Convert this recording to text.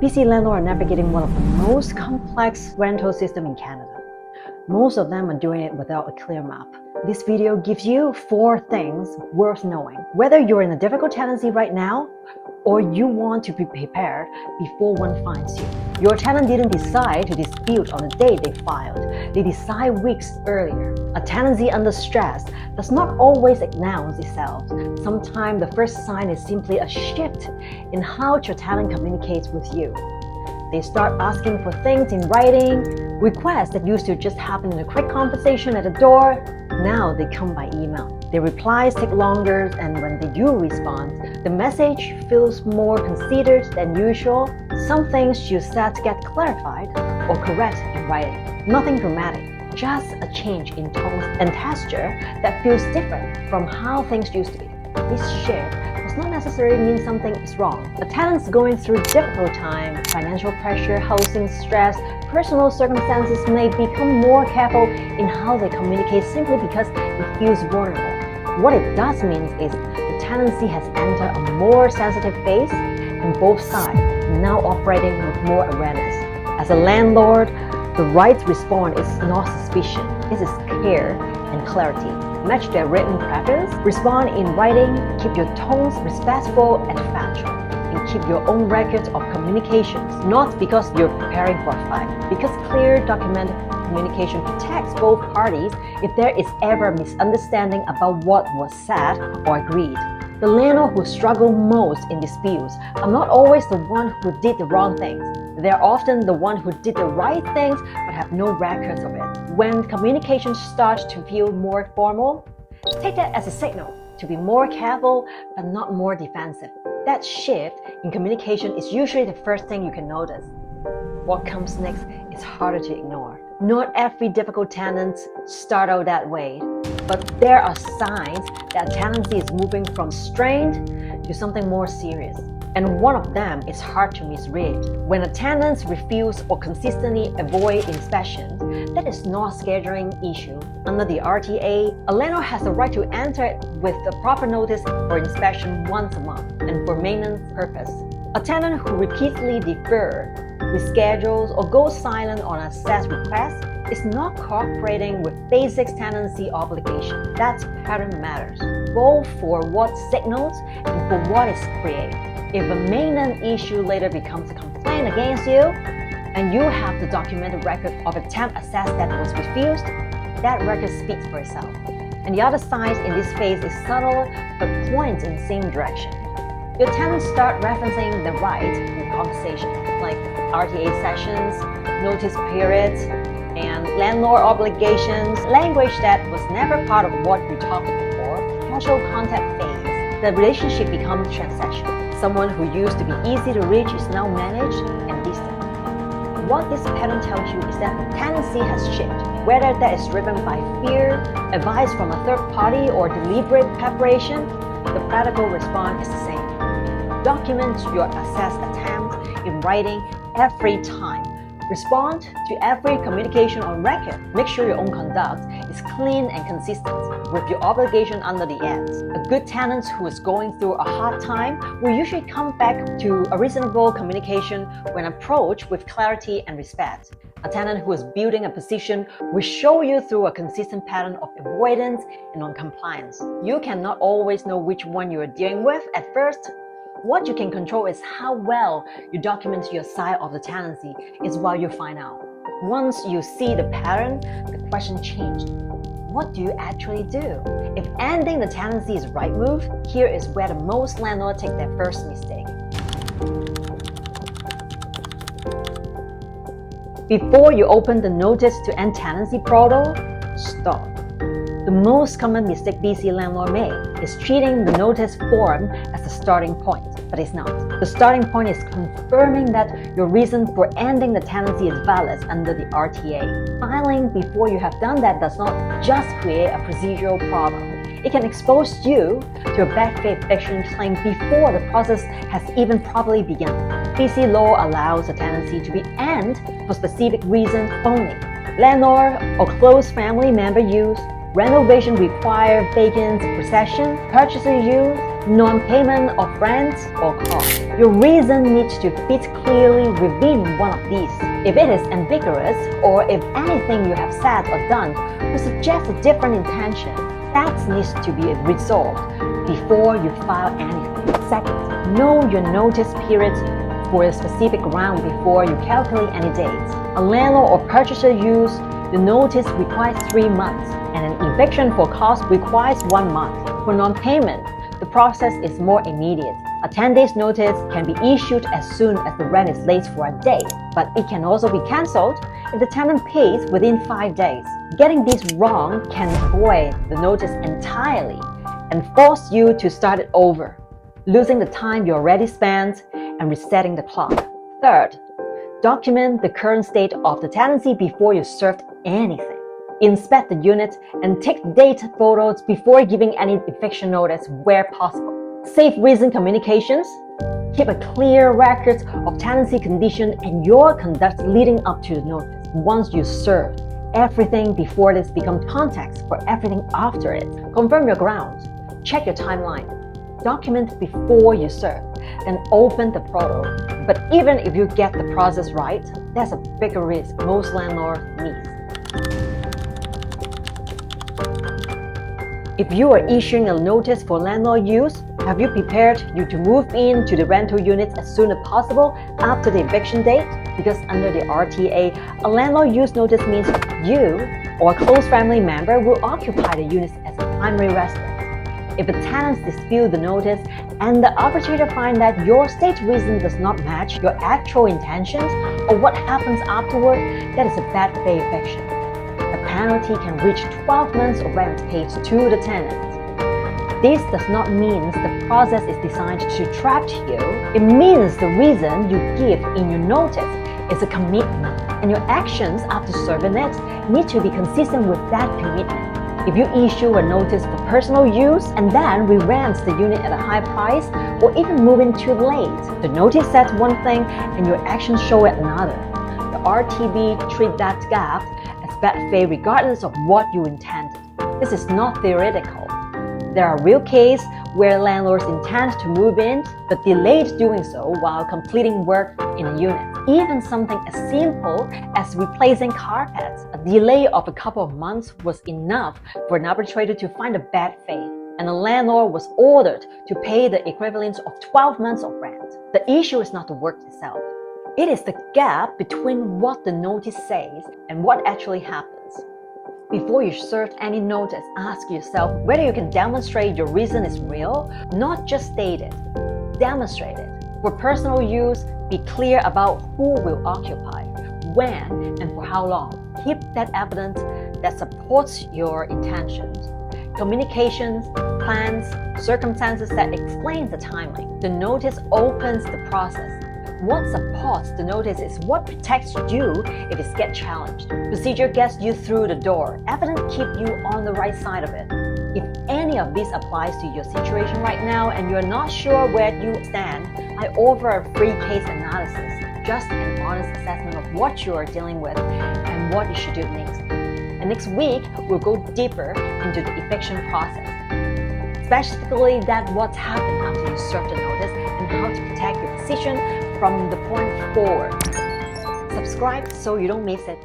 BC landlords are navigating one of the most complex rental systems in Canada. Most of them are doing it without a clear map. This video gives you 4 things worth knowing. Whether you're in a difficult tenancy right now, or you want to be prepared before one finds you. Your tenant didn't decide to dispute on the day they filed. They decide weeks earlier. A tenancy under stress does not always announce itself. Sometimes the first sign is simply a shift in how your tenant communicates with you. They start asking for things in writing. Requests that used to just happen in a quick conversation at the door, now they come by email. Their replies take longer, and when they do respond, the message feels more considered than usual. Some things you said get clarified or correct in writing. Nothing dramatic, just a change in tone and texture that feels different from how things used to be. This shift does not necessarily mean something is wrong. A tenant's going through difficult time, financial pressure, housing stress, personal circumstances may become more careful in how they communicate simply because it feels vulnerable. What it does mean is the tenancy has entered a more sensitive phase, and both sides are now operating with more awareness. As a landlord, the right response is not suspicion, it is care and clarity. Match their written preference, respond in writing, keep your tones respectful and factual, and keep your own records of communications, not because you're preparing for a fight, because clear, documented communication protects both parties if there is ever a misunderstanding about what was said or agreed. The landlord who struggle most in disputes are not always the one who did the wrong things. They're often the one who did the right things but have no records of it. When communication starts to feel more formal, take that as a signal to be more careful but not more defensive. That shift in communication is usually the first thing you can notice. What comes next is harder to ignore. Not every difficult tenant start out that way, but there are signs that tenancy is moving from strained to something more serious. And one of them is hard to misread. When a tenant refuses or consistently avoids inspection, that is not a scheduling issue. Under the RTA, a landlord has the right to enter with the proper notice for inspection once a month and for maintenance purpose. A tenant who repeatedly defers, reschedules, or goes silent on access requests is not cooperating with basic tenancy obligation. That pattern matters, both for what signals and for what is created. If a maintenance issue later becomes a complaint against you, and you have the documented record of a temp access that was refused, that record speaks for itself. And the other signs in this phase is subtle but points in the same direction. Your tenants start referencing the right in conversation, like RTA sessions, notice periods, and landlord obligations, language that was never part of what you talked before. Casual contact phase, the relationship becomes transactional. Someone who used to be easy to reach is now managed and distant. What this pattern tells you is that the tenancy has shifted. Whether that is driven by fear, advice from a third party, or deliberate preparation, the practical response is the same. Document your access attempt in writing every time. Respond to every communication on record. Make sure your own conduct is clean and consistent with your obligation under the Act. A good tenant who is going through a hard time will usually come back to a reasonable communication when approached with clarity and respect. A tenant who is building a position will show you through a consistent pattern of avoidance and non-compliance. You cannot always know which one you are dealing with at first. What you can control is how well you document your side of the tenancy is what you find out. Once you see the pattern, the question changed. What do you actually do? If ending the tenancy is the right move, here is where the most landlords take their first mistake. Before you open the notice to end tenancy portal, stop. The most common mistake BC landlord make is treating the notice form as the starting point, but it's not. The starting point is confirming that your reason for ending the tenancy is valid under the RTA. Filing before you have done that does not just create a procedural problem. It can expose you to a bad faith eviction claim before the process has even properly begun. BC law allows a tenancy to be ended for specific reasons only. Landlord or close family member use, renovation require vacant possession, purchaser use, non-payment of rent or cost. Your reason needs to fit clearly within one of these. If it is ambiguous, or if anything you have said or done would suggest a different intention, that needs to be resolved before you file anything. Second, know your notice period for a specific ground before you calculate any dates. A landlord or purchaser use the notice requires 3 months, and an eviction for cause requires 1 month. For non-payment, the process is more immediate. A 10 days notice can be issued as soon as the rent is late for a day, but it can also be cancelled if the tenant pays within 5 days. Getting this wrong can void the notice entirely and force you to start it over, losing the time you already spent and resetting the clock. Third, document the current state of the tenancy before you served anything. Inspect the unit and take date photos before giving any eviction notice where possible. Save recent communications. Keep a clear record of tenancy condition and your conduct leading up to the notice. Once you served everything before this becomes context for everything after it. Confirm your grounds. Check your timeline. Document before you serve, then open the portal. But even if you get the process right, there's a bigger risk most landlords miss. If you are issuing a notice for landlord use, have you prepared you to move into the rental unit as soon as possible after the eviction date? Because under the RTA, a landlord use notice means you or a close family member will occupy the unit as a primary residence. If the tenants dispute the notice and the arbitrator finds that your state reason does not match your actual intentions or what happens afterward, that is a bad faith eviction. The penalty can reach 12 months of rent paid to the tenant. This does not mean the process is designed to trap you. It means the reason you give in your notice is a commitment, and your actions after serving it need to be consistent with that commitment. If you issue a notice for personal use and then re-rent the unit at a high price, or even move in too late, the notice says one thing and your actions show it another. The RTB treats that gap as bad faith regardless of what you intended. This is not theoretical. There are real cases where landlords intend to move in but delayed doing so while completing work in a unit. Even something as simple as replacing carpets, a delay of a couple of months was enough for an arbitrator to find a bad faith, and the landlord was ordered to pay the equivalent of 12 months of rent. The issue is not the work itself. It is the gap between what the notice says and what actually happens. Before you serve any notice, ask yourself whether you can demonstrate your reason is real, not just stated. Demonstrate it. For personal use, be clear about who will occupy, when, and for how long. Keep that evidence that supports your intentions. Communications, plans, circumstances that explain the timeline. The notice opens the process. What supports the notice is what protects you if it gets challenged. Procedure gets you through the door. Evidence keeps you on the right side of it. If any of this applies to your situation right now and you're not sure where you stand, I offer a free case analysis, just an honest assessment of what you're dealing with and what you should do next. And next week, we'll go deeper into the eviction process, specifically that what's happened after you serve the notice and how to protect your position from the point forward. Subscribe so you don't miss it.